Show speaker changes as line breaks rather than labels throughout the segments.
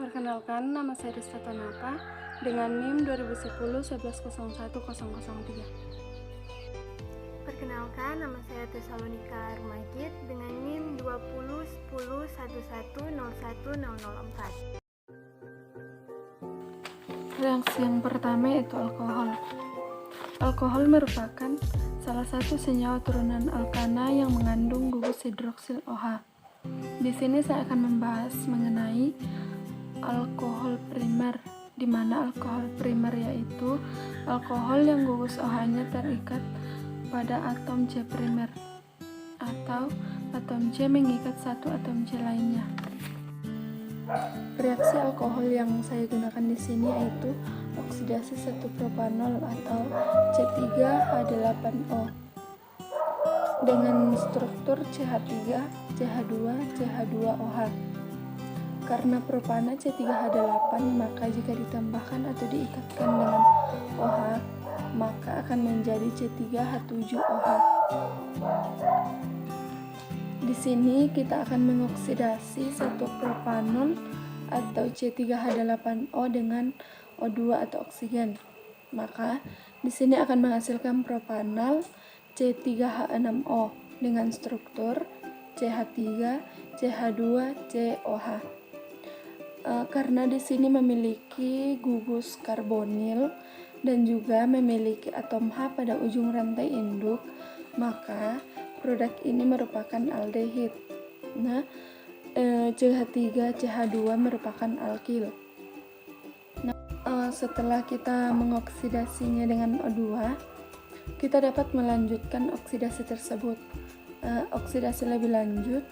Perkenalkan, nama saya Desta Tanapa dengan NIM 2010-1101-003.
Perkenalkan, nama saya Tesalonika Rumagit dengan NIM 201011010104.
Reaksi yang pertama yaitu alkohol. Alkohol merupakan salah satu senyawa turunan alkana yang mengandung gugus hidroksil OH. Di sini saya akan membahas mengenai alkohol primer, di mana alkohol primer yaitu alkohol yang gugus OH-nya terikat pada atom C primer atau atom C mengikat satu atom C lainnya. Reaksi alkohol yang saya gunakan di sini yaitu oksidasi 1-propanol atau C3H8O dengan struktur CH3, CH2, CH2OH. Karena propana C3H8, maka jika ditambahkan atau diikatkan dengan OH, maka akan menjadi C3H7OH. Di sini kita akan mengoksidasi 1-propanol atau C3H8O dengan O2 atau oksigen. Maka di sini akan menghasilkan propanal C3H6O dengan struktur CH3, CH2, COH. Karena di sini memiliki gugus karbonil dan juga memiliki atom H pada ujung rantai induk, maka produk ini merupakan aldehid. Nah, CH3, CH2 merupakan alkil. Nah, setelah kita mengoksidasinya dengan O2, kita dapat melanjutkan oksidasi tersebut. Oksidasi lebih lanjut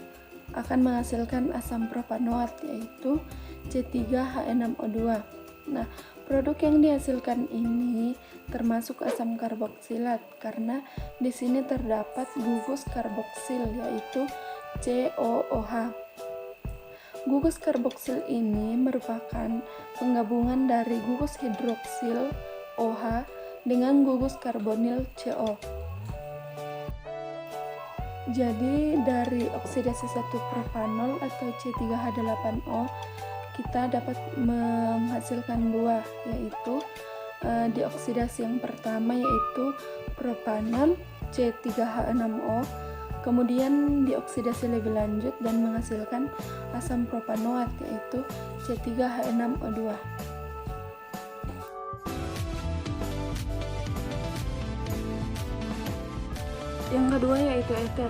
akan menghasilkan asam propanoat yaitu C3H6O2. Nah, produk yang dihasilkan ini termasuk asam karboksilat karena di sini terdapat gugus karboksil yaitu COOH. Gugus karboksil ini merupakan penggabungan dari gugus hidroksil OH dengan gugus karbonil CO. Jadi dari oksidasi 1-propanol atau C3H8O kita dapat menghasilkan dua, yaitu dioksidasi yang pertama yaitu propanol C3H6O, kemudian dioksidasi lebih lanjut dan menghasilkan asam propanoat yaitu C3H6O2. Yang kedua yaitu eter.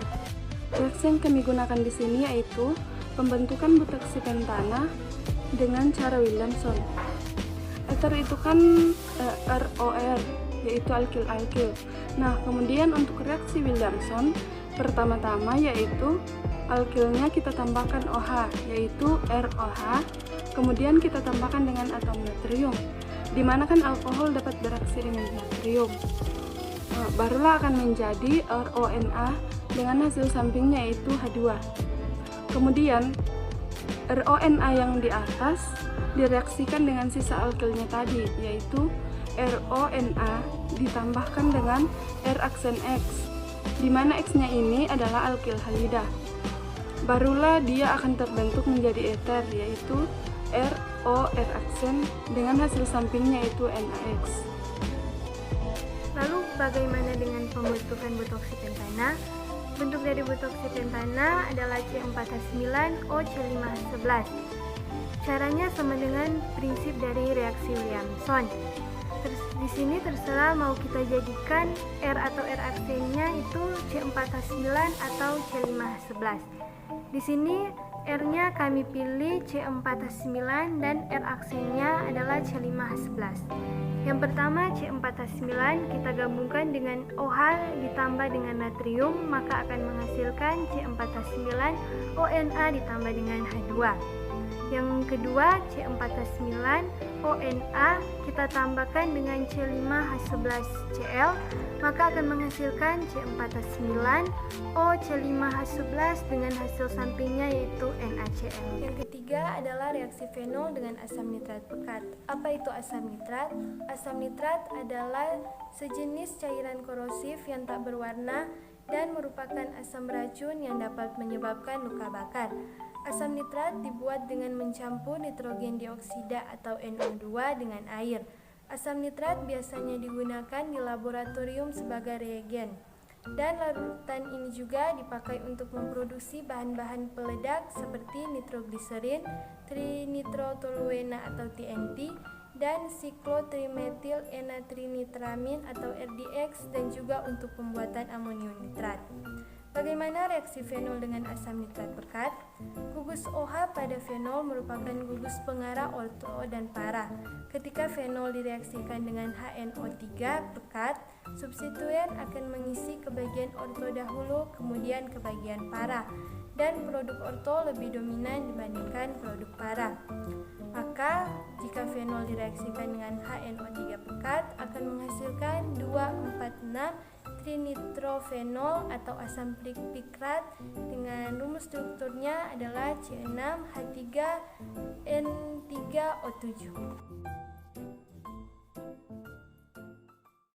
Reaksi yang kami gunakan di sini yaitu pembentukan buteksi pentana dengan cara Williamson. Eter itu kan ROR, yaitu alkil-alkil. Nah, kemudian untuk reaksi Williamson, pertama-tama yaitu alkilnya kita tambahkan OH, yaitu ROH, kemudian kita tambahkan dengan atom natrium, di mana kan alkohol dapat bereaksi dengan natrium. Barulah akan menjadi RONA dengan hasil sampingnya yaitu H2. Kemudian RONA yang di atas direaksikan dengan sisa alkilnya tadi yaitu RONA ditambahkan dengan R aksen X, di mana X-nya ini adalah alkil halida. Barulah dia akan terbentuk menjadi eter yaitu ROR aksen dengan hasil sampingnya yaitu NaX.
Lalu bagaimana dengan pembentukan butoksi pentana? Bentuk dari butoksi pentana adalah C4H9OC5H11. Caranya sama dengan prinsip dari reaksi Williamson. Di sini terserah mau kita jadikan R atau R aksennya itu C4H9 atau C5H11. Di sini R-nya kami pilih C4H9 dan R aksennya adalah C5H11. Yang pertama C4H9 kita gabungkan dengan OH ditambah dengan natrium, maka akan menghasilkan C4H9 ONA ditambah dengan H2. Yang kedua C4H9 ONA kita tambahkan dengan C5H11Cl, maka akan menghasilkan C4H9 OC5H11 dengan hasil sampingnya yaitu NaCl. Yang ketiga adalah reaksi fenol dengan asam nitrat pekat. Apa itu asam nitrat? Asam nitrat adalah sejenis cairan korosif yang tak berwarna dan merupakan asam racun yang dapat menyebabkan luka bakar. Asam nitrat dibuat dengan mencampur nitrogen dioksida atau NO2 dengan air. Asam nitrat biasanya digunakan di laboratorium sebagai reagen. Dan larutan ini juga dipakai untuk memproduksi bahan-bahan peledak seperti nitrogliserin, trinitrotoluena atau TNT, dan siklotrimetil enatrinitramin atau RDX, dan juga untuk pembuatan amonium nitrat. Bagaimana reaksi fenol dengan asam nitrat pekat? Gugus OH pada fenol merupakan gugus pengarah orto dan para. Ketika fenol direaksikan dengan HNO3 pekat, substituen akan mengisi ke bagian orto dahulu, kemudian ke bagian para, dan produk orto lebih dominan dibandingkan produk para. Maka, jika fenol direaksikan dengan HNO3 pekat akan menghasilkan 2,4,6 trinitrofenol atau asam pikrat dengan rumus strukturnya adalah C6H3N3O7.